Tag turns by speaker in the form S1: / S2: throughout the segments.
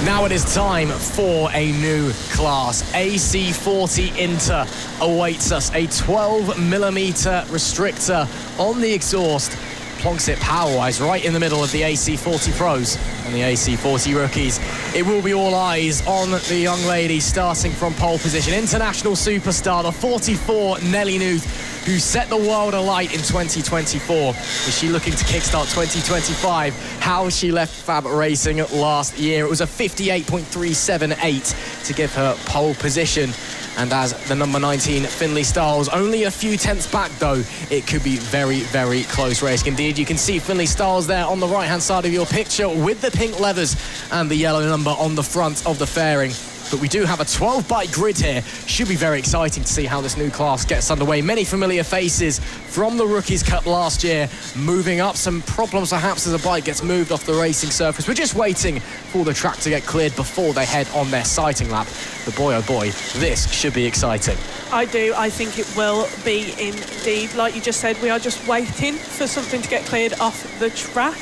S1: Now it is time for a new class. AC40 Inter awaits us. A 12mm restrictor on the exhaust. Plonks it power-wise right in the middle of the AC40 Pros and the AC40 Rookies. It will be all eyes on the young lady starting from pole position. International superstar, the 44 Nelly Newth, who set the world alight in 2024. Is she looking to kickstart 2025? How she left FAB-Racing last year. It was a 58.378 to give her pole position. And as the number 19 Finley Stiles, only a few tenths back though, it could be very, very close race. Indeed, you can see Finley Stiles there on the right-hand side of your picture with the pink leathers and the yellow number on the front of the fairing. But we do have a 12-bike grid here. Should be very exciting to see how this new class gets underway. Many familiar faces from the Rookies Cup last year, moving up. Some problems perhaps as a bike gets moved off the racing surface. We're just waiting for the track to get cleared before they head on their sighting lap. But boy, oh boy, this should be exciting.
S2: I do. I think it will be indeed. Like you just said, we are just waiting for something to get cleared off the track.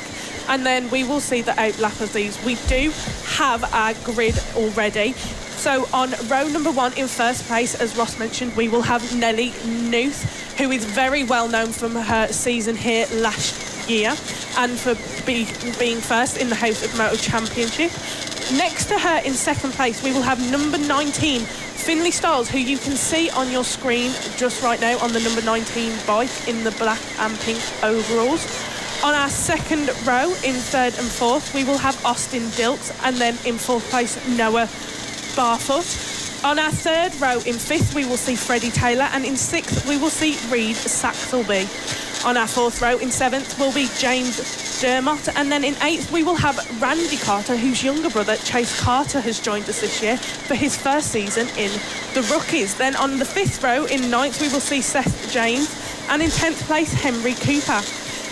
S2: And then we will see the outlap of these. We do have our grid already. So on row number 1 in first place, as Ross mentioned, we will have Nelly Newth, who is very well known from her season here last year and for being first in the House of Motor Championship. Next to her in second place, we will have number 19, Finley Stiles, who you can see on your screen just right now on the number 19 bike in the black and pink overalls. On our second row, in third and fourth, we will have Austin Dilts, and then in fourth place, Noah Barfoot. On our third row, in fifth, we will see Freddie Taylor, and in sixth, we will see Reid Saxelby. On our fourth row, in seventh, will be James Dermott, and then in eighth, we will have Randy Carter, whose younger brother, Chase Carter, has joined us this year for his first season in the Rookies. Then on the fifth row, in ninth, we will see Seth James, and in 10th place, Henry Cooper.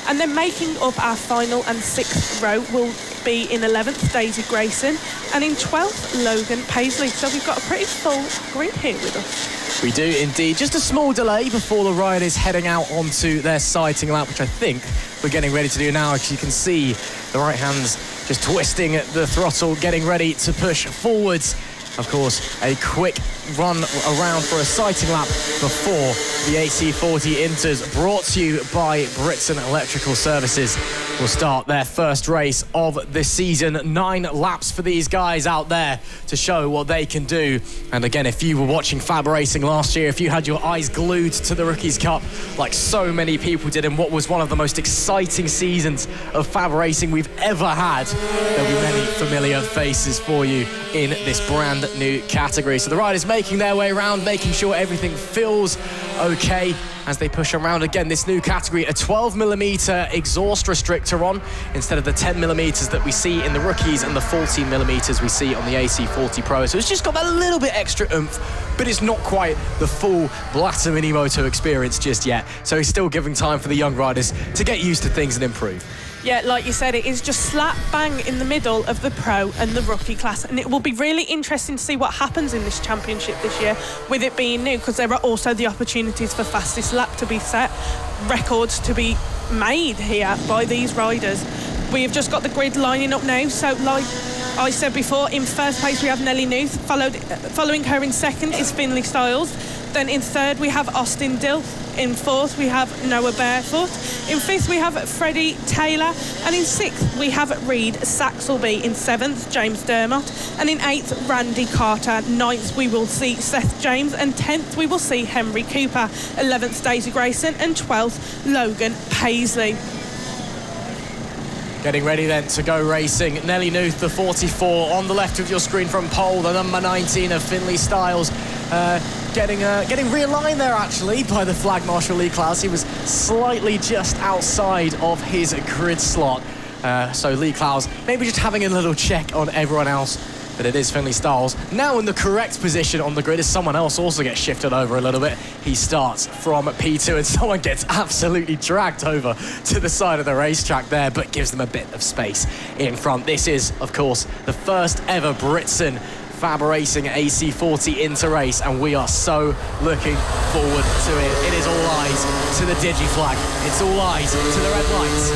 S2: And then making up our final and sixth row will be in 11th, Daisy Grayson, and in 12th, Logan Paisley. So we've got a pretty full grid here with us.
S1: We do indeed. Just a small delay before the riders heading out onto their sighting lap, which I think we're getting ready to do now. As you can see, the right hand's just twisting the throttle, getting ready to push forwards. Of course, a quick run around for a sighting lap before the AC40 Inters, brought to you by Britson Electrical Services, will start their first race of the season. 9 laps for these guys out there to show what they can do. And again, if you were watching FAB-Racing last year, if you had your eyes glued to the Rookies Cup like so many people did in what was one of the most exciting seasons of FAB-Racing we've ever had, there'll be many familiar faces for you in this brand new category. So the riders making their way around, making sure everything feels okay as they push around. Again, this new category, a 12mm exhaust restrictor on instead of the 10mm that we see in the Rookies and the 14mm we see on the AC40 Pro. So it's just got that little bit extra oomph, but it's not quite the full Blatter Minimoto experience just yet. So it's still giving time for the young riders to get used to things and improve.
S2: Yeah, like you said, it is just slap bang in the middle of the pro and the rookie class, and it will be really interesting to see what happens in this championship this year with it being new, because there are also the opportunities for fastest lap to be set, records to be made here by these riders. We have just got the grid lining up now, so like I said before, in first place we have Nelly Newth, following her in second is Finley Stiles, then in third we have Austin Dill, in fourth we have Noah Barefoot, in fifth we have Freddie Taylor, and in sixth we have Reid Saxelby, in seventh James Dermott, and in eighth Randy Carter, ninth we will see Seth James, and 10th we will see Henry Cooper, 11th Daisy Grayson, and 12th Logan Paisley.
S1: Getting ready then to go racing. Nelly Newth, the 44, on the left of your screen from pole, the number 19 of Finley Stiles. Getting realigned there actually by the Flag Marshal Lee Clowes. He was slightly just outside of his grid slot. So Lee Clowes maybe just having a little check on everyone else. But it is Finley Stiles now in the correct position on the grid as someone else also gets shifted over a little bit. He starts from P2 and someone gets absolutely dragged over to the side of the racetrack there, but gives them a bit of space in front. This is, of course, the first ever Britson FAB-Racing AC40 Inter race, and we are so looking forward to it. It is all eyes to the digi flag. It's all eyes to the red lights.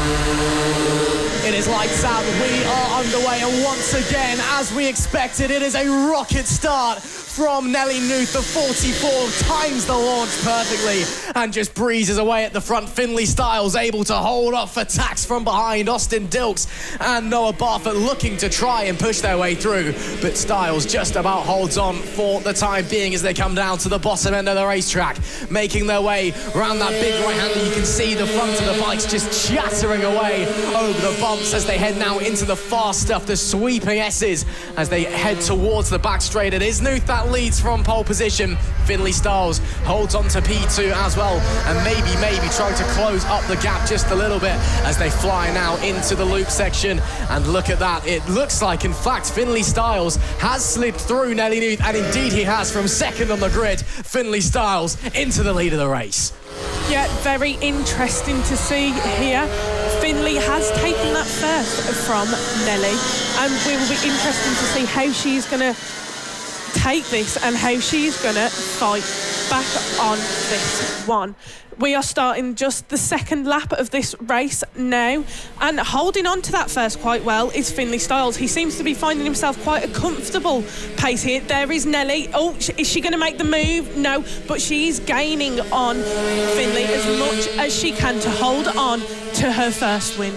S1: It is lights out. We are underway, and once again, as we expected, it is a rocket start from Nelly Newth. The 44 times the launch perfectly and just breezes away at the front. Finley Styles able to hold off attacks from behind. Austin Dilks and Noah Barfoot looking to try and push their way through, but Styles just about holds on for the time being as they come down to the bottom end of the racetrack, making their way around that big right-hander. You can see the front of the bikes just chattering away over the bumps as they head now into the fast stuff, the sweeping S's, as they head towards the back straight. It is Newth that leads from pole position. Finley Styles holds on to P2 as well, and maybe trying to close up the gap just a little bit as they fly now into the loop section. And look at that, it looks like in fact Finley Styles has slid through Nelly Newth, and indeed he has, from second on the grid. Finley Styles into the lead of the race.
S2: Yeah, very interesting to see here. Finley has taken that first from Nelly, and we will be interesting to see how she's going to take this and how she's going to fight back on this one. We are starting just the second lap of this race now, and holding on to that first quite well is Finley Styles. He seems to be finding himself quite a comfortable pace here. There is Nelly. Oh, is she going to make the move? No, but she's gaining on Finley as much as she can to hold on to her first win.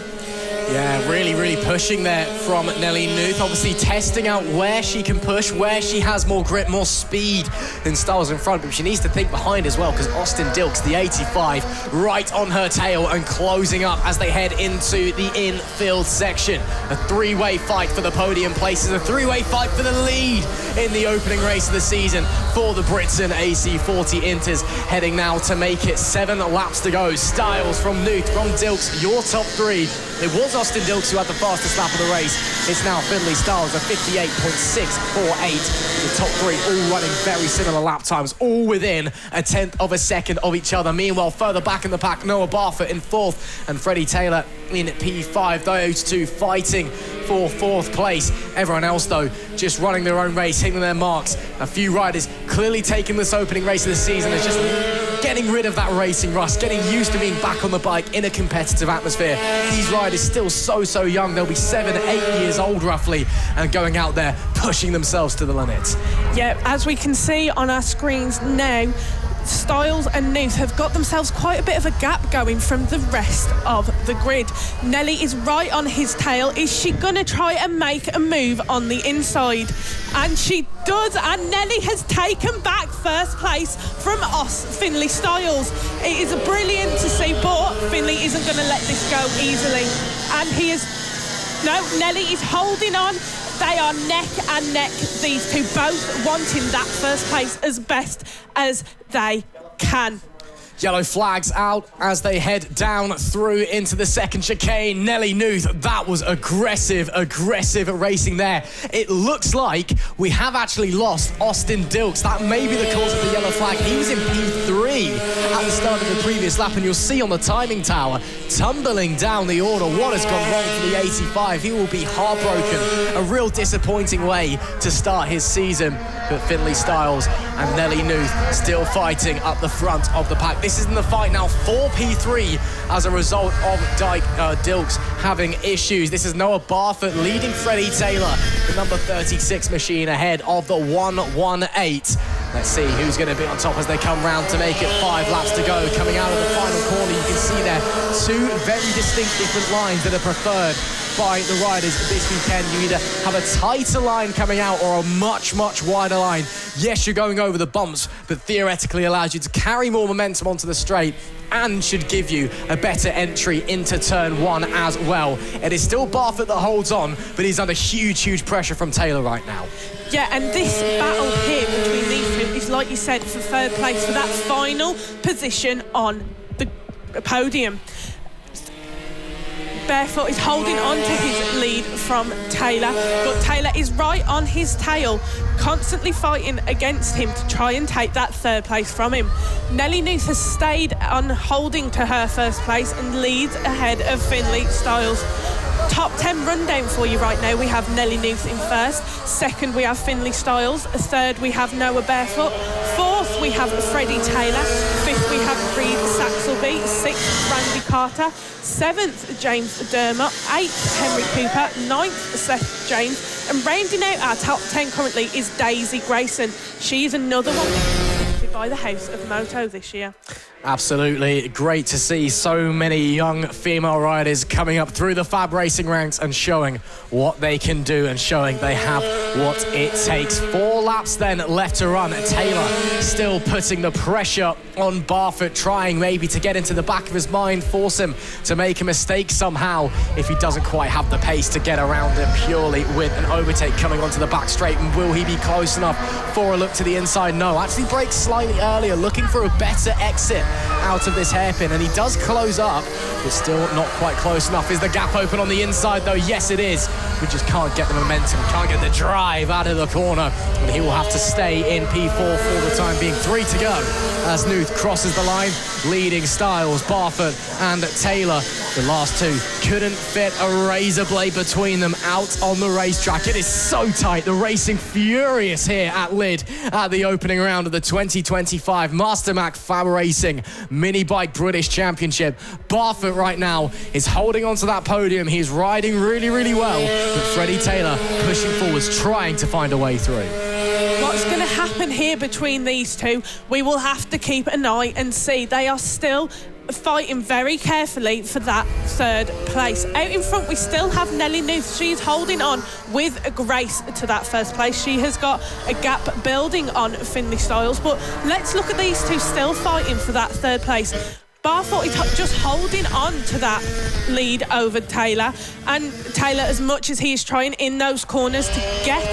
S1: Yeah, really pushing there from Nelly Newth. Obviously testing out where she can push, where she has more grip, more speed than Styles in front. But she needs to think behind as well, because Austin Dilks, the 85, right on her tail and closing up as they head into the infield section. A three-way fight for the podium places, a three-way fight for the lead in the opening race of the season for the Brits and AC40 Inters, heading now to make it 7 laps to go. Styles from Newth, from Dilks, your top three. It was Austin Dilks who had the fastest lap of the race. It's now Finley Styles, a 58.648. The top three all running very similar lap times, all within a tenth of a second of each other. Meanwhile, further back in the pack, Noah Barfoot in fourth and Freddie Taylor in P5. Those two fighting for fourth place. Everyone else, though, just running their own race, hitting their marks. A few riders clearly taking this opening race of the season as just getting rid of that racing rust, getting used to being back on the bike in a competitive atmosphere. These riders still so young. They'll be 7, 8 years old roughly, and going out there pushing themselves to the limit.
S2: Yeah, as we can see on our screens now, Styles and Newth have got themselves quite a bit of a gap going from the rest of the grid. Nelly is right on his tail. Is she going to try and make a move on the inside? And she does, and Nelly has taken back first place from Finley Styles. It is brilliant to see, but Finley isn't going to let this go easily. And Nelly is holding on. They are neck and neck, these two, both wanting that first place as best as they can.
S1: Yellow flags out as they head down through into the second chicane. Nelly Newth, that was aggressive racing there. It looks like we have actually lost Austin Dilks. That may be the cause of the yellow flag. He was in P3 at the start of the previous lap, and you'll see on the timing tower, tumbling down the order. What has gone wrong for the 85? He will be heartbroken. A real disappointing way to start his season. But Finley Styles and Nelly Newth still fighting up the front of the pack. This is in the fight now for P3 as a result of Dilks having issues. This is Noah Barfoot leading Freddie Taylor, the number 36 machine, ahead of the 118. Let's see who's going to be on top as they come round to make it 5 laps to go. Coming out of the final corner, you can see there 2 very distinct different lines that are preferred by the riders this weekend. You either have a tighter line coming out or a much wider line. Yes, you're going over the bumps, but theoretically allows you to carry more momentum onto the straight and should give you a better entry into turn 1 as well. It is still Barfoot that holds on, but he's under huge pressure from Taylor right now.
S2: Yeah, and this battle here between these two is, like you said, for third place, for that final position on the podium. Barefoot is holding on to his lead from Taylor, but Taylor is right on his tail, constantly fighting against him to try and take that third place from him. Nelly Newth has stayed on holding to her first place and leads ahead of Finley Styles. Top 10 rundown for you right now. We have Nelly Newth in first. Second, we have Finley Styles. Third, we have Noah Barefoot. Fourth, we have Freddie Taylor. Fifth, we have Reed Saxelby. 6th, Randy Carter. 7th, James Dermott. 8th, Henry Cooper. 9th, Seth James. And rounding out our top 10 currently is Daisy Grayson. She is another one by the House of Moto this year.
S1: Absolutely great to see so many young female riders coming up through the FAB-Racing ranks and showing what they can do and showing they have what it takes. 4 laps then left to run. Taylor still putting the pressure on Barfoot, trying maybe to get into the back of his mind, force him to make a mistake somehow if he doesn't quite have the pace to get around him purely with an overtake coming onto the back straight. And will he be close enough for a look to the inside? No, actually brakes slightly earlier, looking for a better exit out of this hairpin, and he does close up, but still not quite close enough. Is the gap open on the inside though? Yes, it is. We just can't get the momentum, can't get the drive out of the corner, and he will have to stay in P4 for the time being. 3 to go as Newth crosses the line, leading Styles, Barfoot and Taylor. The last two couldn't fit a razor blade between them out on the racetrack. It is so tight. The racing furious here at Lydd at the opening round of the 2025 MasterMac FAB-Racing Minibike British Championship. Barfoot right now is holding onto that podium. He's riding really, really well, but Freddie Taylor pushing forwards, trying to find a way through.
S2: What's going to happen here between these two, we will have to keep an eye and see. They are still fighting very carefully for that 3rd place. Out in front we still have Nelly Newth. She's holding on with grace to that 1st place. She has got a gap building on Finley Styles, but let's look at these two still fighting for that 3rd place. Barfoot is just holding on to that lead over Taylor, and Taylor, as much as he is trying in those corners to get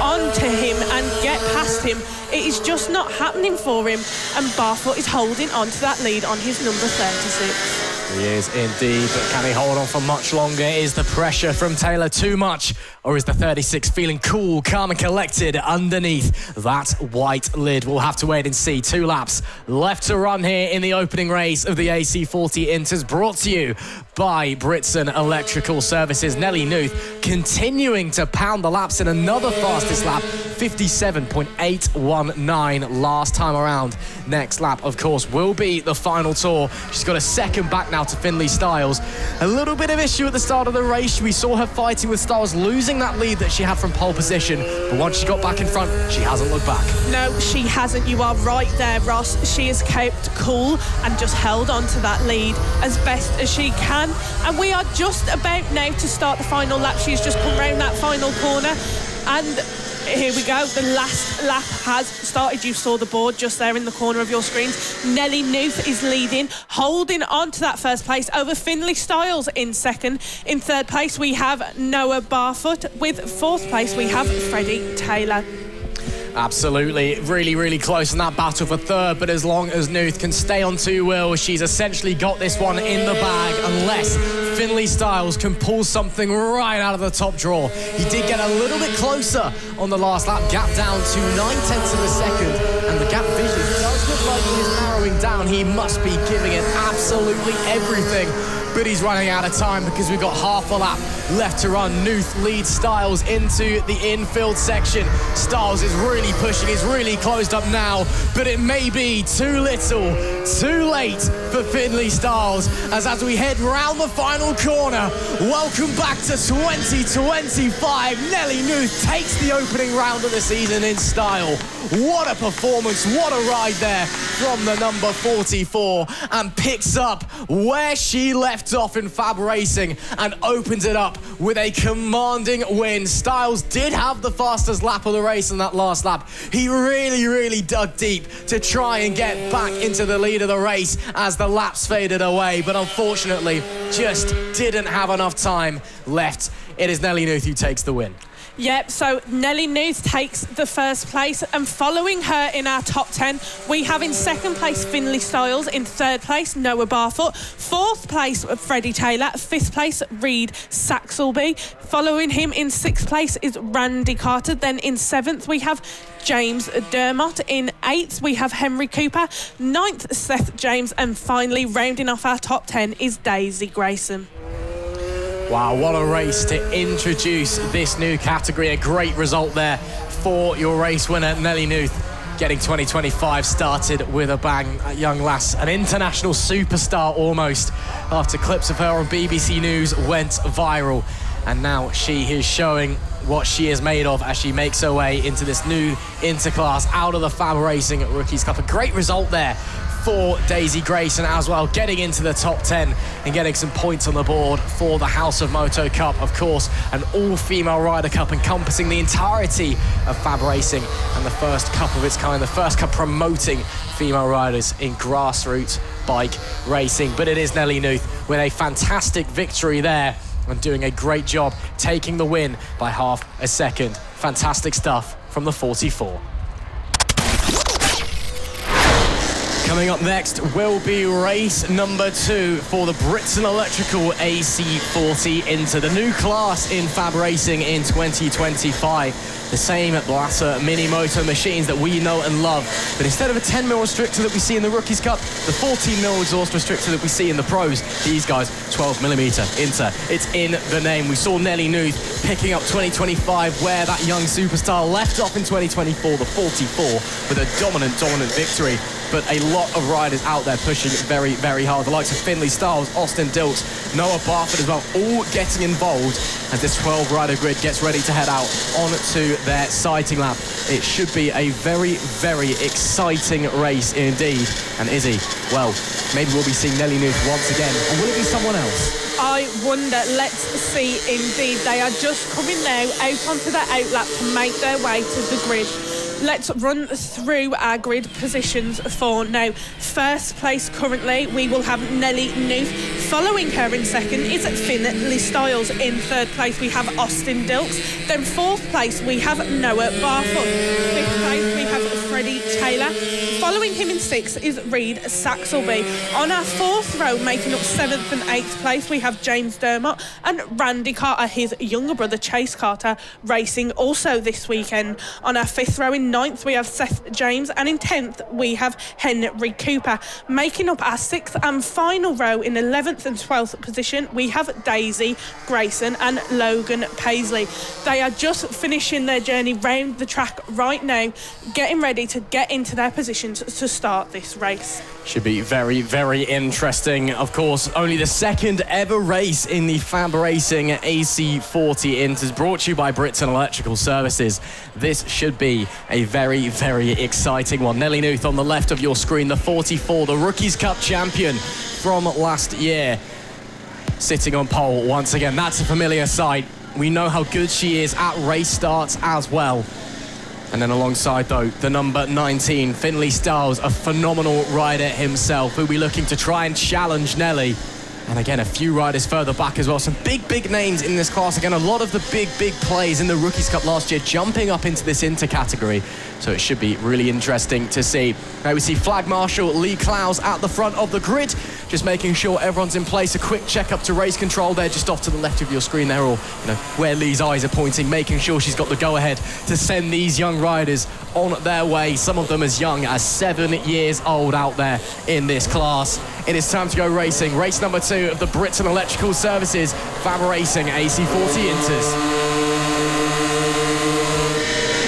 S2: onto him and get past him, it is just not happening for him, and Barfoot is holding on to that lead on his number 36.
S1: He is indeed, but can he hold on for much longer? Is the pressure from Taylor too much, or is the 36 feeling cool, calm and collected underneath that white lid? We'll have to wait and see. 2 laps left to run here in the opening race of the AC40 Inters, brought to you by Britson Electrical Services. Nelly Newth continuing to pound the laps in another fastest lap, 57.819 last time around. Next lap, of course, will be the final tour. She's got a second back now to Finley Styles. A little bit of issue at the start of the race. We saw her fighting with Styles, losing that lead that she had from pole position, but once she got back in front, she hasn't looked back.
S2: No, she hasn't. You are right there, Ross. She has kept cool and just held on to that lead as best as she can. And we are just about now to start the final lap. She's just come round that final corner, and here we go. The last lap has started. You saw the board just there in the corner of your screens. Nelly Newth is leading, holding on to that 1st place over Finley Styles in 2nd. In 3rd place, we have Noah Barfoot. With 4th place, we have Freddie Taylor.
S1: Absolutely, really, really close in that battle for 3rd, but as long as Newth can stay on 2 wheels, she's essentially got this one in the bag, unless Finley Styles can pull something right out of the top drawer. He did get a little bit closer on the last lap, gap down to 9/10 of a second, and the gap vision does look like he is narrowing down. He must be giving it absolutely everything, but he's running out of time because we've got half a lap left to run. Newth leads Styles into the infield section. Styles is really pushing, he's really closed up now, but it may be too little, too late for Finley Styles, as we head round the final corner. Welcome back to 2025. Nelly Newth takes the opening round of the season in style. What a performance, what a ride there from the number 44, and picks up where she left off in FAB-Racing and opens it up with a commanding win. Styles did have the fastest lap of the race in that last lap. He really, really dug deep to try and get back into the lead of the race as the laps faded away, but unfortunately just didn't have enough time left. It is Nelly Newth who takes the win.
S2: Yep, so Nelly Newth takes the 1st place, and following her in our top 10, we have in 2nd place Finley Styles, in 3rd place Noah Barfoot, 4th place Freddie Taylor, 5th place Reed Saxelby. Following him in 6th place is Randy Carter. Then in 7th we have James Dermott. In 8th we have Henry Cooper, 9th Seth James, and finally rounding off our top 10 is Daisy Grayson.
S1: Wow, what a race to introduce this new category. A great result there for your race winner, Nelly Newth. getting 2025 started with a bang. That young lass, an international superstar almost, after clips of her on BBC News went viral. And now she is showing what she is made of as she makes her way into this new interclass out of the FAB-Racing Rookies Cup. A great result there for Daisy Grayson as well, getting into the top 10 and getting some points on the board for the House of Moto Cup. Of course, an all-female Ryder Cup encompassing the entirety of FAB-Racing and the first cup of its kind, the first cup promoting female riders in grassroots bike racing. But it is Nelly Newth with a fantastic victory there and doing a great job taking the win by half a second. Fantastic stuff from the 44. Coming up next will be race number 2 for the Brits and Electrical AC40 Inter, the new class in FAB-Racing in 2025. The same Blatter mini moto machines that we know and love. But instead of a 10mm restrictor that we see in the Rookies Cup, the 14mm exhaust restrictor that we see in the pros, these guys, 12mm Inter. It's in the name. We saw Nelly Newth picking up 2025 where that young superstar left off in 2024, the 44, with a dominant victory. But a lot of riders out there pushing very, very hard. The likes of Finlay Styles, Austin Dilks, Noah Barford as well, all getting involved as this 12-rider grid gets ready to head out onto their sighting lap. It should be a very, very exciting race indeed. And Izzy, well, maybe we'll be seeing Nelly Newth once again, or will it be someone else?
S2: I wonder. Let's see indeed. They are just coming now out onto their outlap to make their way to the grid. Let's run through our grid positions for now. First place currently, we will have Nelly Newth. Following her in second is Finlay Styles. In third place, we have Austin Dilks. Then fourth place, we have Noah Barfoot. Fifth place, we have Freddie Taylor. Following him in sixth is Reed Saxelby. On our fourth row, making up seventh and eighth place, we have James Dermott and Randy Carter, his younger brother Chase Carter, racing also this weekend. On our fifth row in ninth, we have Seth James, and in 10th, we have Henry Cooper. Making up our sixth and final row in 11th and 12th position, we have Daisy Grayson and Logan Paisley. They are just finishing their journey round the track right now, getting ready to get into their positions to start this race.
S1: Should be very, very interesting. Of course, only the second ever race in the FAB-Racing AC40 Inter, brought to you by Brits and Electrical Services. This should be a very, very exciting one. Nelly Newth on the left of your screen, the 44, the Rookies Cup champion from last year, sitting on pole once again. That's a familiar sight. We know how good she is at race starts as well. And then alongside, though, the number 19, Finlay Styles, a phenomenal rider himself, who'll be looking to try and challenge Nelly. And again, a few riders further back as well. Some big, big names in this class. Again, a lot of the big, big plays in the Rookies Cup last year jumping up into this Inter category. So it should be really interesting to see. Now we see Flag Marshal Lee Clowes at the front of the grid, just making sure everyone's in place. A quick check-up to race control there, just off to the left of your screen there, or where Lee's eyes are pointing, making sure she's got the go-ahead to send these young riders on their way. Some of them as young as 7 years old out there in this class. It is time to go racing. Race number 2 of the Brits and Electrical Services FAB-Racing AC40 Inters.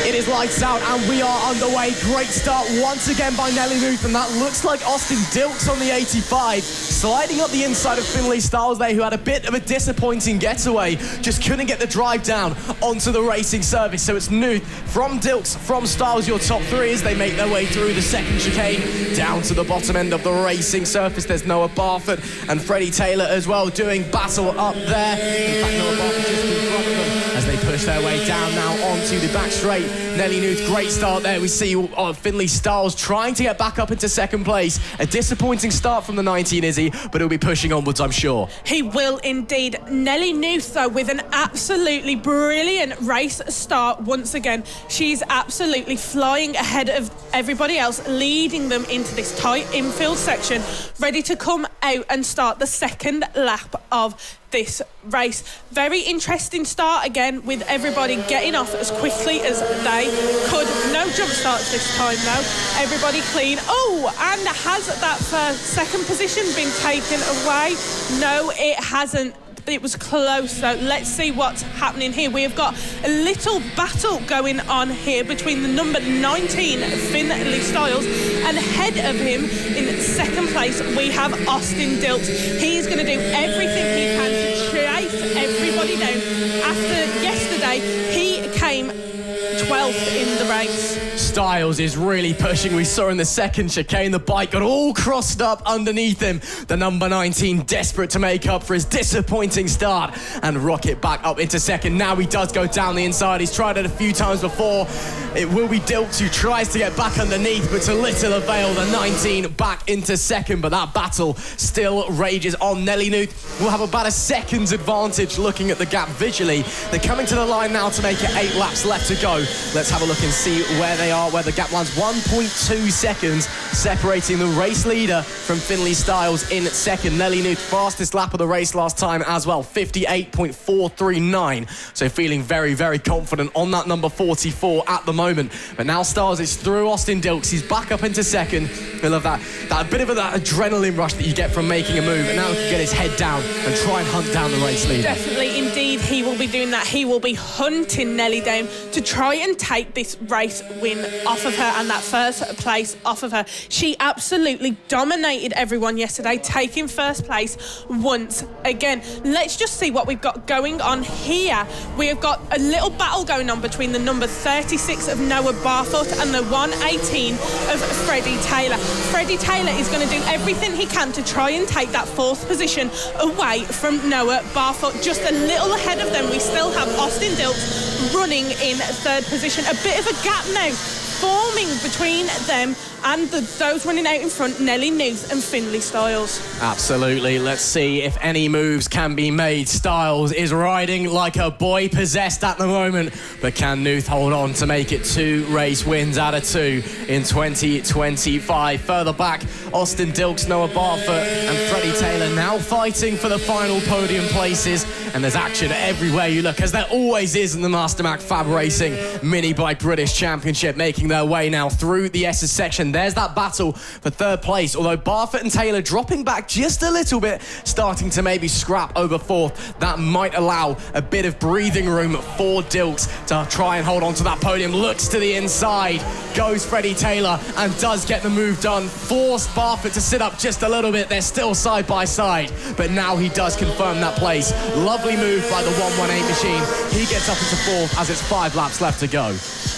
S1: It is lights out and we are underway. Great start once again by Nelly Newth, and that looks like Austin Dilks on the 85, sliding up the inside of Finlay Styles there, who had a bit of a disappointing getaway, just couldn't get the drive down onto the racing surface. So it's Newth from Dilks, from Styles, your top 3 as they make their way through the second chicane down to the bottom end of the racing surface. There's Noah Barford and Freddie Taylor as well doing battle up there. In fact, Noah Barford just in front of them as they push their way down now onto the back straight. Nelly Newth, great start there. We see Finlay Styles trying to get back up into second place. A disappointing start from the 19, Izzy, but he'll be pushing onwards, I'm sure.
S2: He will indeed. Nelly Newth, though, with an absolutely brilliant race start once again. She's absolutely flying ahead of everybody else, leading them into this tight infield section, ready to come out and start the second lap of this race. Very interesting start again, with everybody getting off as quickly as they could. No jump starts this time though. Everybody clean. Oh, and has that second position been taken away? No, it hasn't. It was close, so let's see what's happening here. We have got a little battle going on here between the number 19, Finley Styles, and ahead of him in second place, we have Austin Dilks. He's going to do everything he can to chase everybody down. After yesterday, he came 12th in the race.
S1: Styles is really pushing. We saw in the second chicane, the bike got all crossed up underneath him. The number 19 desperate to make up for his disappointing start and rocket back up into second. Now he does go down the inside. He's tried it a few times before. It will be Dilks who tries to get back underneath, but to little avail. The 19 back into second, but that battle still rages on. Nelly Newth will have about a second's advantage looking at the gap visually. They're coming to the line now to make it 8 laps left to go. Let's have a look and see where they are, where the gap lands. 1.2 seconds separating the race leader from Finley Styles in second. Nelly Newth, fastest lap of the race last time as well, 58.439. So feeling very, very confident on that number 44 at the moment. But now Styles is through Austin Dilks. He's back up into second. I love that bit of that adrenaline rush that you get from making a move. And now he can get his head down and try and hunt down the race leader.
S2: Definitely, indeed, he will be doing that. He will be hunting Nelly down to try and take this race win off of her and that first place off of her. She absolutely dominated everyone yesterday, taking first place once again. Let's just see what we've got going on here. We have got a little battle going on between the number 36 of Noah Barfoot and the 118 of Freddie Taylor. Freddie Taylor is going to do everything he can to try and take that fourth position away from Noah Barfoot. Just a little ahead of them, we still have Austin Dilks running in third position. A bit of a gap now forming between them and those running out in front, Nelly Newth and Finley Styles.
S1: Absolutely. Let's see if any moves can be made. Styles is riding like a boy possessed at the moment, but can Newth hold on to make it 2 race wins out of 2 in 2025? Further back, Austin Dilks, Noah Barfoot and Freddie Taylor now fighting for the final podium places, and there's action everywhere you look, as there always is in the MasterMac FAB-Racing Minibike British Championship, making their way now through the S's section. There's that battle for third place, although Barfoot and Taylor dropping back just a little bit, starting to maybe scrap over fourth. That might allow a bit of breathing room for Dilks to try and hold on to that podium. Looks to the inside, goes Freddie Taylor and does get the move done. Forced Barfoot to sit up just a little bit. They're still side by side, but now he does confirm that place. Lovely move by the 118 machine. He gets up into fourth as it's 5 laps left to go.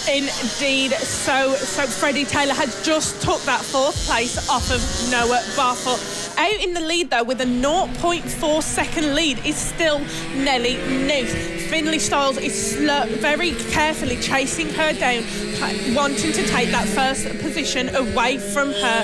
S2: Indeed, so Freddie Taylor has just took that fourth place off of Noah Barfoot. Out in the lead though, with a 0.4 second lead, is still Nelly Newth. Finley Styles is very carefully chasing her down, wanting to take that first position away from her.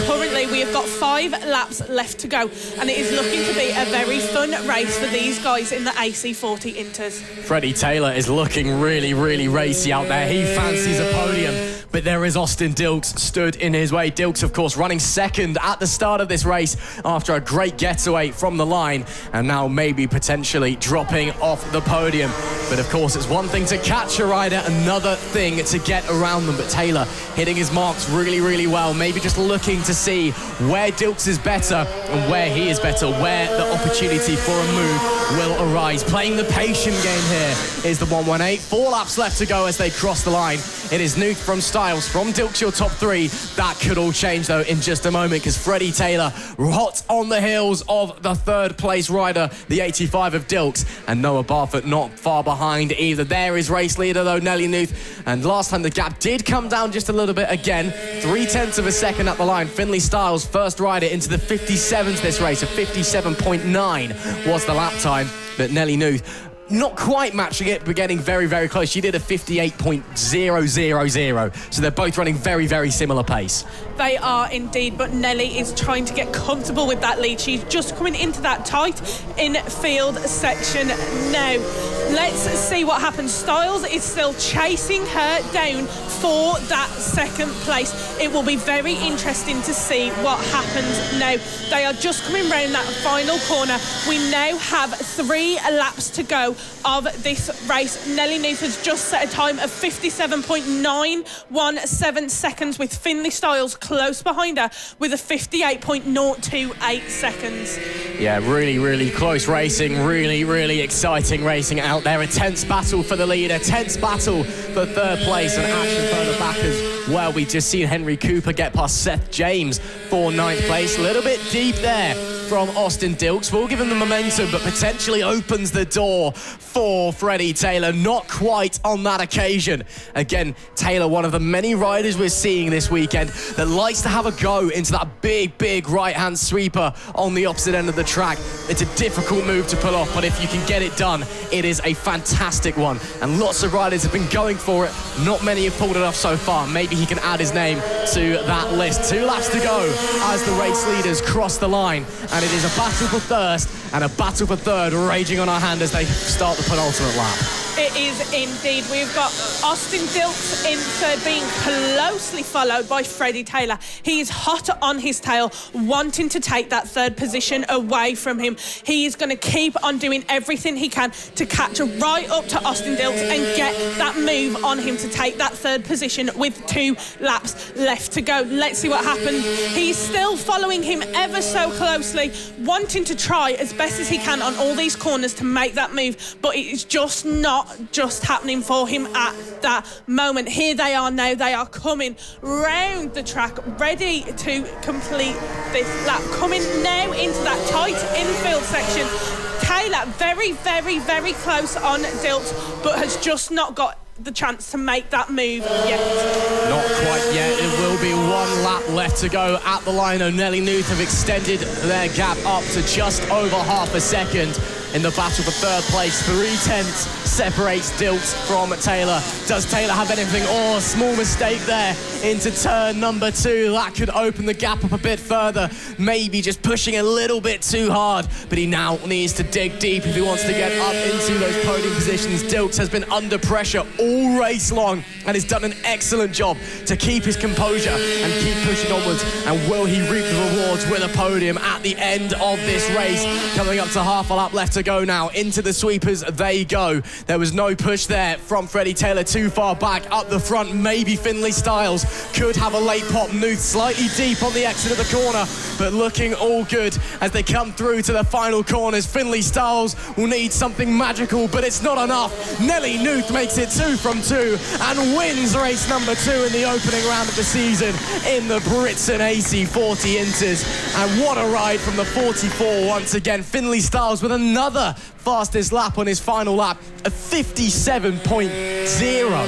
S2: Currently, we have got 5 laps left to go, and it is looking to be a very fun race for these guys in the AC40 Inters.
S1: Freddie Taylor is looking really, really racy out there. He fancies a podium, but there is Austin Dilks stood in his way. Dilks, of course, running second at the start of this race after a great getaway from the line, and now maybe potentially dropping off the podium. But of course, it's one thing to catch a rider, another thing to get around them. But Taylor hitting his marks really, really well. Maybe just looking to see where Dilks is better and where he is better, where the opportunity for a move will arise. Playing the patient game here is the 118. 4 laps left to go as they cross the line. It is Newth from Styles, from Dilks, your top 3. That could all change though in just a moment, because Freddie Taylor hot on the heels of the third place rider, the 85 of Dilks, and Noah Barfoot not far behind either. There is race leader though, Nelly Newth, and last time the gap did come down just a little bit again, 0.3 of a second up the line. Finley Styles, first rider into the 57s this race, a 57.9 was the lap time, but Nelly Newth not quite matching it, but getting very, very close. She did a 58.000. So they're both running very, very similar pace.
S2: They are indeed, but Nelly is trying to get comfortable with that lead. She's just coming into that tight infield section now. Let's see what happens. Styles is still chasing her down for that second place. It will be very interesting to see what happens now. They are just coming round that final corner. We now have 3 laps to go of this race. Nelly Newth has just set a time of 57.917 seconds, with Finley Styles close behind her with a 58.028 seconds.
S1: Yeah, really, really close racing, really, really exciting racing out there. A tense battle for the lead, a tense battle for third place, and action further back as well. We've just seen Henry Cooper get past Seth James for ninth place. A little bit deep there from Austin Dilks. Will give him the momentum, but potentially opens the door for Freddie Taylor. Not quite on that occasion. Again, Taylor, one of the many riders we're seeing this weekend that likes to have a go into that big, big right-hand sweeper on the opposite end of the track. It's a difficult move to pull off, but if you can get it done, it is a fantastic one. And lots of riders have been going for it. Not many have pulled it off so far. Maybe he can add his name to that list. 2 laps to go as the race leaders cross the line. And it is a battle for first and a battle for third raging on our hand as they start the penultimate lap.
S2: It is indeed. We've got Austin Dilks in third, being closely followed by Freddie Taylor. He is hot on his tail, wanting to take that third position away from him. He is going to keep on doing everything he can to catch right up to Austin Dilks and get that move on him to take that third position with 2 laps left to go. Let's see what happens. He's still following him ever so closely, wanting to try as best as he can on all these corners to make that move, but it is just not just happening for him at that moment. Here they are now. They are coming round the track, ready to complete this lap. Coming now into that tight infield section. Taylor very, very, very close on Dilks, but has just not got the chance to make that move yet.
S1: Not quite yet. It will be 1 lap left to go at the line. Nelly Newth have extended their gap up to just over half a second in the battle for third place. 3/10 separates Dilks from Taylor. Does Taylor have anything? Oh, a small mistake there into turn number 2. That could open the gap up a bit further. Maybe just pushing a little bit too hard, but he now needs to dig deep if he wants to get up into those podium positions. Dilks has been under pressure all race long and has done an excellent job to keep his composure and keep pushing onwards. And will he reap the rewards with a podium at the end of this race? Coming up to half a lap left to go now. Into the sweepers they go. There was no push there from Freddie Taylor too far back. Up the front, maybe Finlay Styles could have a late pop. Newth slightly deep on the exit of the corner, but looking all good as they come through to the final corners. Finlay Styles will need something magical, but it's not enough. Nelly Newth makes it 2 from 2 and wins race number 2 in the opening round of the season in the Britson AC40 Inters. And what a ride from the 44 once again. Finlay Styles with another fastest lap on his final lap, a 57.0.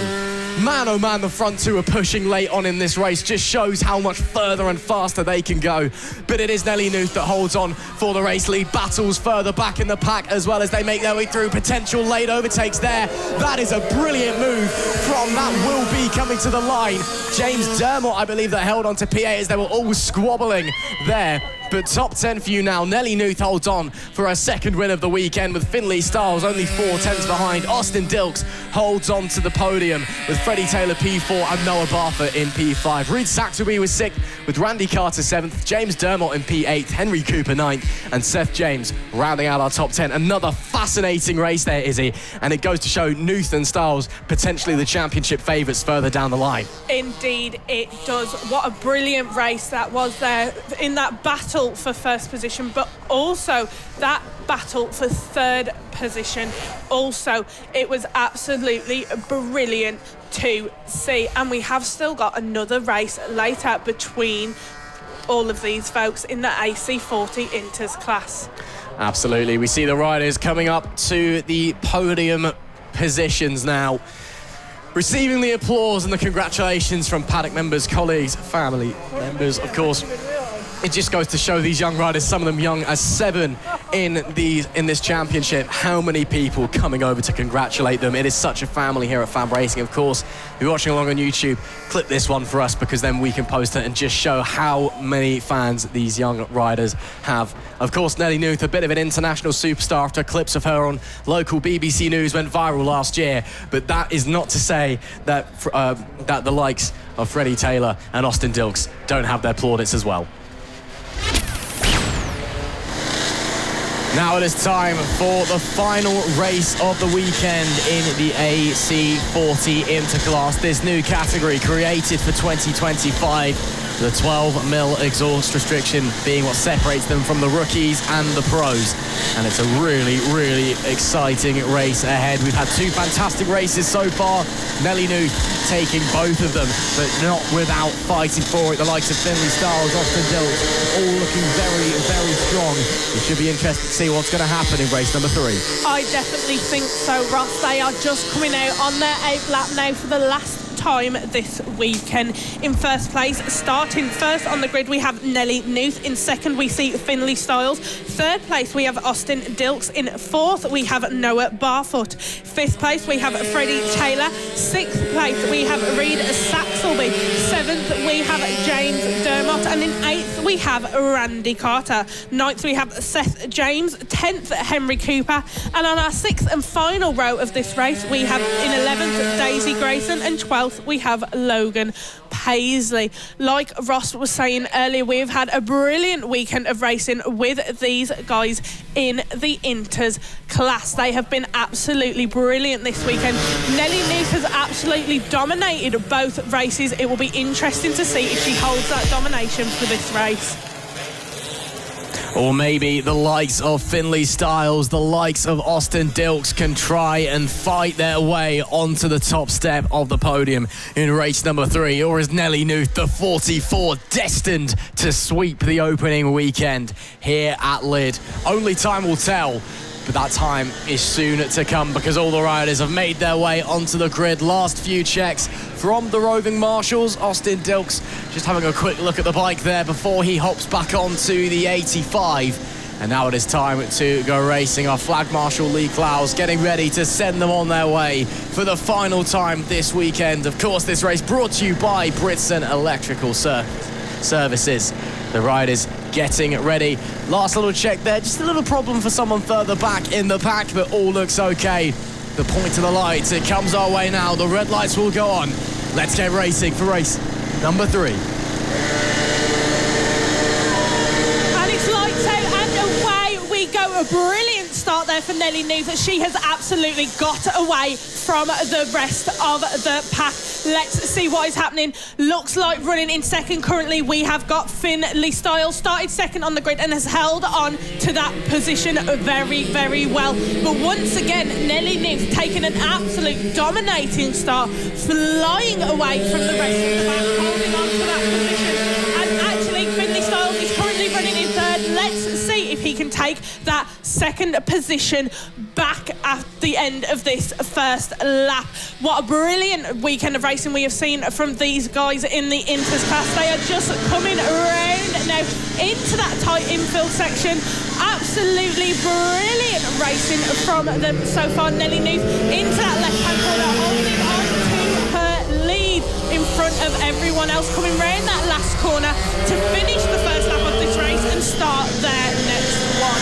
S1: Man, oh man, the front 2 are pushing late on in this race. Just shows how much further and faster they can go. But it is Nelly Newth that holds on for the race lead. Battles further back in the pack as well as they make their way through. Potential late overtakes there. That is a brilliant move from that Will Be coming to the line. James Dermott, I believe, that held on to P8 as they were all squabbling there. But top 10 for you now. Nelly Newth holds on for her second win of the weekend with Finlay Styles only 4/10 behind. Austin Dilks holds on to the podium with Freddie Taylor P4 and Noah Barfoot in P5. Reed Saxby was 6th with Randy Carter 7th, James Dermott in P8, Henry Cooper 9th, and Seth James rounding out our top 10. Another fascinating race there, Izzy, and it goes to show Newth and Styles potentially the championship favourites further down the line.
S2: Indeed it does. What a brilliant race that was there in that battle for first position, but also that battle for third position. Also, it was absolutely brilliant to see, and we have still got another race later between all of these folks in the AC40 Inters class.
S1: Absolutely. We see the riders coming up to the podium positions now, receiving the applause and the congratulations from paddock members, colleagues, family members, of course. It just goes to show these young riders, some of them young as 7 in this championship, how many people coming over to congratulate them. It is such a family here at FAB-Racing. Of course, if you're watching along on YouTube, clip this one for us because then we can post it and just show how many fans these young riders have. Of course, Nelly Newth, a bit of an international superstar after clips of her on local BBC News went viral last year, but that is not to say that, that the likes of Freddie Taylor and Austin Dilks don't have their plaudits as well. Now it is time for the final race of the weekend in the AC40 Inter class. This new category created for 2025 The 12mm exhaust restriction being what separates them from the rookies and the pros. And it's a really, really exciting race ahead. We've had two fantastic races so far. Nelly Newth taking both of them, but not without fighting for it. The likes of Finley Styles, Austin Dilks, all looking very, very strong. It should be interesting to see what's going to happen in race number 3.
S2: I definitely think so, Ross. They are just coming out on their out lap now for the last time this weekend. In first place, starting first on the grid, we have Nelly Newth. In second, we see Finley Styles. Third place, we have Austin Dilks. In fourth, we have Noah Barfoot. Fifth place, we have Freddie Taylor. Sixth place, we have Reed Saxelby. Seventh, we have James Dermott. And in eighth, we have Randy Carter. Ninth, we have Seth James. 10th, Henry Cooper. And on our sixth and final row of this race, we have in 11th, Daisy Grayson. And 12th, we have Logan Paisley. Like Ross was saying earlier, we've had a brilliant weekend of racing with these guys in the Inters class. They have been absolutely brilliant this weekend. Nelly Newth has absolutely dominated both races. It will be interesting to see if she holds that domination for this race.
S1: Or maybe the likes of Finley Styles, the likes of Austin Dilks can try and fight their way onto the top step of the podium in race number 3. Or is Nelly Newth, the 44, destined to sweep the opening weekend here at Lydd? Only time will tell. But that time is soon to come because all the riders have made their way onto the grid. Last few checks from the roving marshals. Austin Dilks just having a quick look at the bike there before he hops back onto the 85. And now it is time to go racing. Our flag marshal Lee Clowes getting ready to send them on their way for the final time this weekend. Of course, this race brought to you by Britson Electrical Services. The riders getting ready. Last little check there. Just a little problem for someone further back in the pack, but all looks okay. The point to the lights. It comes our way now. The red lights will go on. Let's get racing for race number 3.
S2: And it's lights out and away we go. A brilliant start there for Nelly Newth. She has absolutely got away from the rest of the pack. Let's see what is happening. Looks like running in second currently we have got Finley Styles. Started second on the grid and has held on to that position very, very well. But once again, Nelly Newth taking an absolute dominating start, flying away from the rest of the pack, holding on to that position. And actually, Finley Styles is currently running in third. Let's see if he can take that second position back at the end of this first lap. What a brilliant weekend of racing we have seen from these guys in the Inters class. They are just coming around now into that tight infield section. Absolutely brilliant racing from them so far. Nelly Newth into that left-hand corner, holding on to her lead in front of everyone else, coming round that last corner to finish the first lap of this race and start their next one.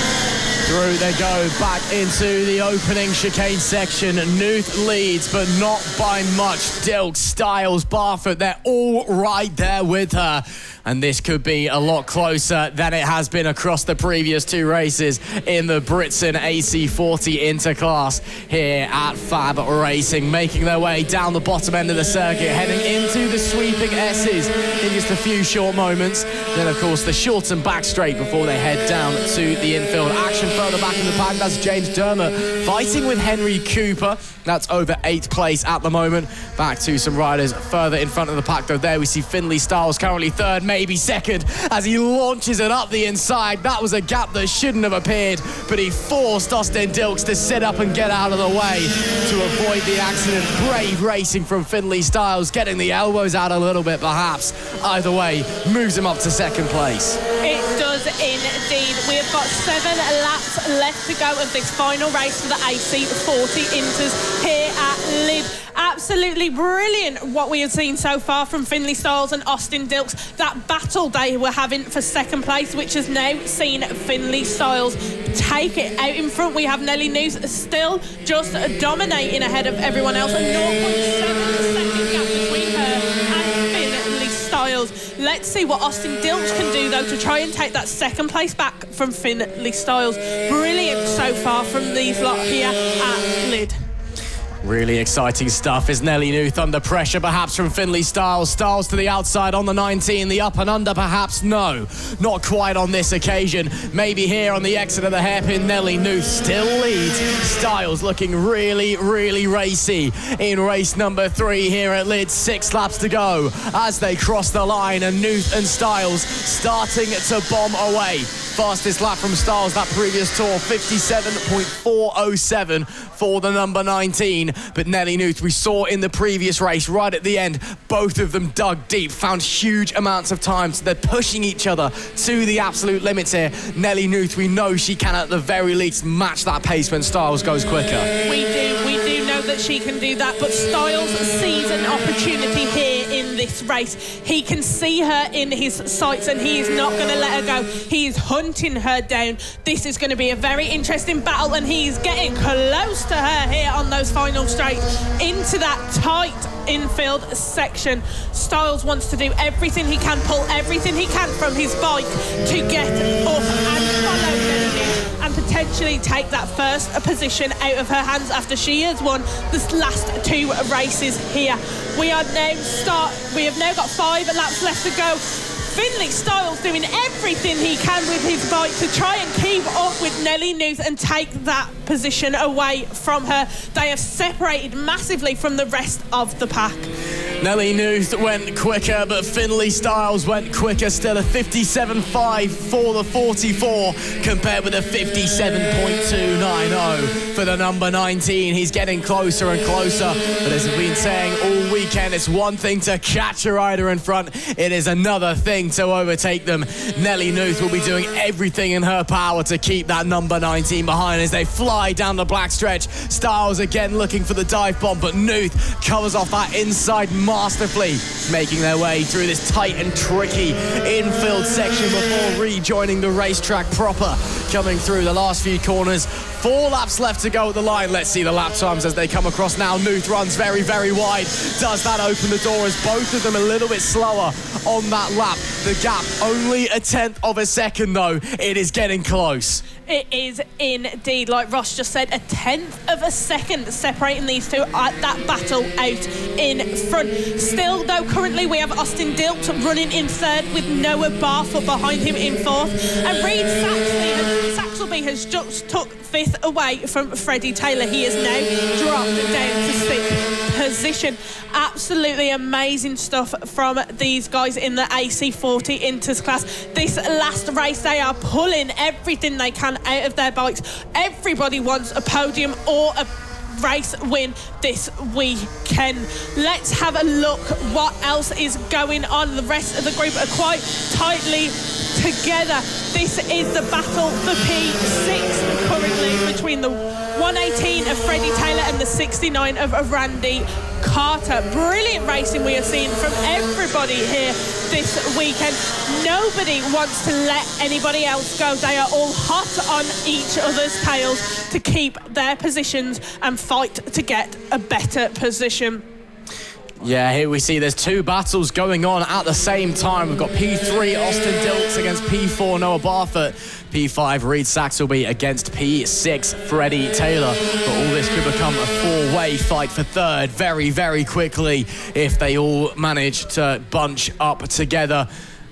S1: Through they go, back into the opening chicane section. Newth leads, but not by much. Dilks, Styles, Barfoot, they're all right there with her. And this could be a lot closer than it has been across the previous 2 races in the Britson AC40 Inter class here at FAB-Racing, making their way down the bottom end of the circuit, heading into the sweeping S's in just a few short moments. Then, of course, the short and back straight before they head down to the infield. Action further back in the pack, that's James Dermott fighting with Henry Cooper. That's over 8th place at the moment. Back to some riders further in front of the pack, though. There we see Finley Styles currently 3rd, maybe 2nd, as he launches it up the inside. That was a gap that shouldn't have appeared, but he forced Austin Dilks to sit up and get out of the way to avoid the accident. Brave racing from Finley Styles, getting the elbows out a little bit perhaps. Either way, moves him up to 2nd place.
S2: It does indeed. We have got 7 laps left to go of this final race for the AC40 Inters here at Lydd. Absolutely brilliant what we have seen so far from Finley Styles and Austin Dilks. That battle they were having for 2nd place, which has now seen Finley Styles take it out in front. We have Nelly Newth still just dominating ahead of everyone else. A 0.7 second gap between her and Finley Styles. Let's see what Austin Dilks can do though to try and take that 2nd place back from Finley Styles. Brilliant so far from these lot here at Lydd.
S1: Really exciting stuff. Is Nelly Newth under pressure perhaps from Finley Styles? Styles to the outside on the 19, the up and under perhaps? No, not quite on this occasion. Maybe here on the exit of the hairpin, Nelly Newth still leads. Styles looking really, really racy in race number 3 here at Lydd. 6 laps to go as they cross the line, and Newth and Styles starting to bomb away. Fastest lap from Styles that previous tour, 57.407 for the number 19. But Nelly Newth, we saw in the previous race, right at the end, both of them dug deep, found huge amounts of time, so they're pushing each other to the absolute limits here. Nelly Newth, we know she can at the very least match that pace when Styles goes quicker.
S2: We do know that she can do that, but Styles sees an opportunity here in this race. He can see her in his sights and he is not going to let her go. He is hunting her down. This is going to be a very interesting battle, and he's getting close to her here on those final straights into that tight infield section. Styles wants to do everything he can, pull everything he can from his bike to get up and follow Nelly Newth and potentially take that first position out of her hands after she has won the last 2 races here. We have now got 5 laps left to go. Finley Styles doing everything he can with his bike to try and keep up with Nelly Newth and take that position away from her. They have separated massively from the rest of the pack.
S1: Nelly Newth went quicker, but Finley Styles went quicker. Still a 57.5 for the 44 compared with a 57.290 for the number 19. He's getting closer and closer, but as we've been saying all weekend, it's one thing to catch a rider in front, it is another thing to overtake them. Nelly Newth will be doing everything in her power to keep that number 19 behind as they fly down the black stretch. Styles again looking for the dive bomb, but Newth covers off that inside masterfully, making their way through this tight and tricky infield section before rejoining the racetrack proper, coming through the last few corners. 4 laps left to go at the line. Let's see the lap times as they come across now. Newth runs very, very wide. Does that open the door as both of them a little bit slower on that lap? The gap only a 1/10 of a second though. It is getting close.
S2: It is indeed, like Ross just said, a 1/10 of a second separating these two at that battle out in front. Still though, currently we have Austin Dilts running in 3rd with Noah Barfoot behind him in 4th, and Reid Saxelby has just took 5th away from Freddie Taylor. He is now dropped down to 6th position. Absolutely amazing stuff from these guys in the AC40 Inter class. This last race, they are pulling everything they can out of their bikes. Everybody wants a podium or a race win this weekend. Let's have a look what else is going on. The rest of the group are quite tightly together. This is the battle for P6 currently between the 118 of Freddie Taylor and the 69 of Randy Carter. Brilliant racing we are seeing from everybody here this weekend. Nobody wants to let anybody else go. They are all hot on each other's tails to keep their positions and fight to get a better position.
S1: Yeah, here we see there's 2 battles going on at the same time. We've got P3 Austin Dilts against P4 Noah Barfoot, P5 Reid Saxelby against P6 Freddie Taylor. But all this could become a 4-way fight for 3rd very, very quickly if they all manage to bunch up together.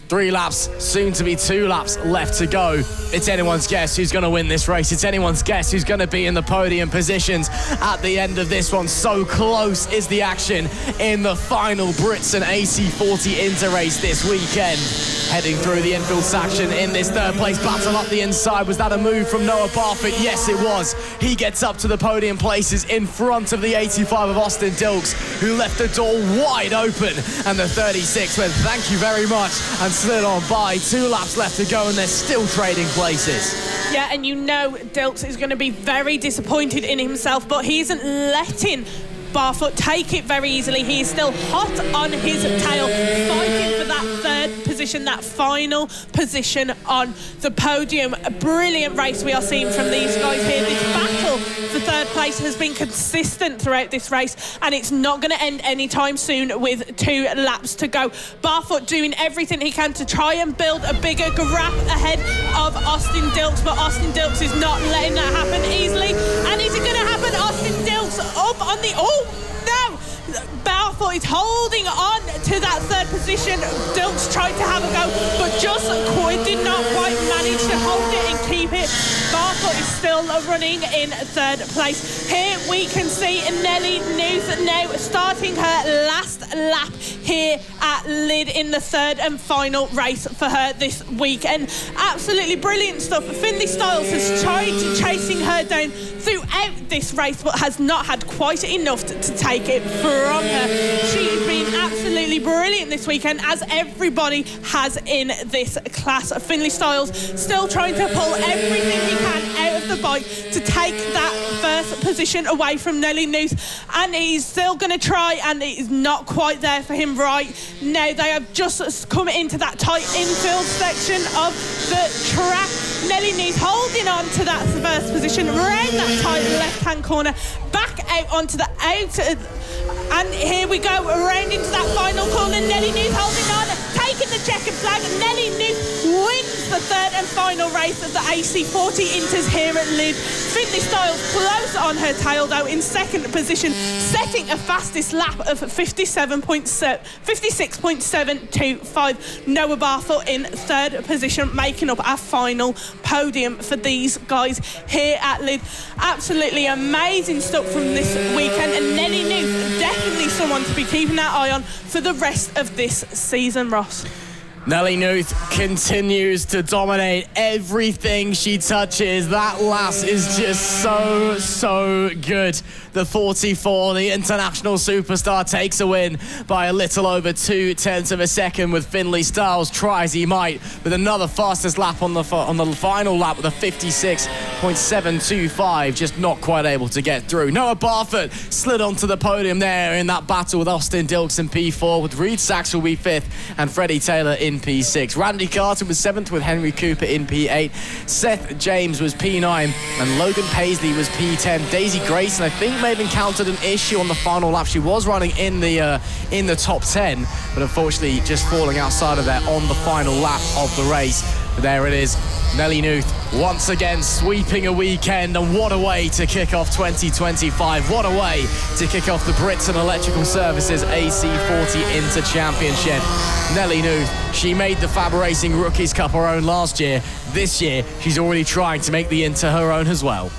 S1: 3 laps, soon to be 2 laps left to go. It's anyone's guess who's going to win this race. It's anyone's guess who's going to be in the podium positions at the end of this one. So close is the action in the final Brits and AC40 Inter race this weekend. Heading through the infield section in this 3rd place battle up the inside. Was that a move from Noah Barfoot? Yes, it was. He gets up to the podium places in front of the 85 of Austin Dilks, who left the door wide open. And the 36 went, thank you very much, and slid on by. 2 laps left to go and they're still trading places.
S2: Yeah, and you know Dilks is going to be very disappointed in himself, but he isn't letting Barfoot take it very easily. He is still hot on his tail, fighting for that 3rd position. position, that final position on the podium. A brilliant race we are seeing from these guys here. This battle for third place has been consistent throughout this race, and it's not going to end anytime soon with 2 laps to go. Barfoot doing everything he can to try and build a bigger gap ahead of Austin Dilks, but Austin Dilks is not letting that happen easily. And is it going to happen? Austin Dilks up on the... Oh, no! Barfoot is holding on to that third position. Dilks tried to have a go, but just did not quite manage to hold it and keep it. Barfoot is still running in third place. Here we can see Nelly Newth now starting her last lap here at Lydd in the third and final race for her this weekend. Absolutely brilliant stuff. Finley Styles has tried chasing her down throughout this race, but has not had quite enough to take it from her. She's been absolutely brilliant this weekend, as everybody has in this class. Finley Styles still trying to pull everything he can out of the bike to take that first position away from Nelly Newth, and he's still going to try, and it is not quite there for him right now. They have just come into that tight infield section of the track. Nelly Newth holding on to that first position around that tight left-hand corner, back out onto the out. And here we go, around into that final corner. Nelly Newth holding on, taking the checkered flag. Nelly Newth wins the third and final race of the AC40 Inters here at Lydd. Finley Styles close on her tail, though, in second position, setting a fastest lap of 56.725. Noah Barfoot in third position, making up our final podium for these guys here at Lydd. Absolutely amazing stuff from this weekend, and Nelly Newth definitely someone to be keeping that eye on for the rest of this season, Ross.
S1: Nelly Newth continues to dominate everything she touches. That lass is just so good. The 44, the international superstar, takes a win by a little over 0.2 of a second, with Finley Styles try as he might with another fastest lap on the final lap with a 56.725, just not quite able to get through. Noah Barfoot slid onto the podium there in that battle with Austin Dilks in P4, with Reed Saxel be 5th and Freddie Taylor in P6. Randy Carter was 7th with Henry Cooper in P8. Seth James was P9 and Logan Paisley was P10. Daisy Grayson, I think, may have encountered an issue on the final lap. She was running in the top 10, but unfortunately just falling outside of there on the final lap of the race. But there it is, Nelly Newth once again sweeping a weekend, and what a way to kick off 2025. What a way to kick off the Brits and Electrical Services AC40 Inter Championship. Nelly Newth, she made the FAB-Racing Rookies Cup her own last year. This year, she's already trying to make the Inter her own as well.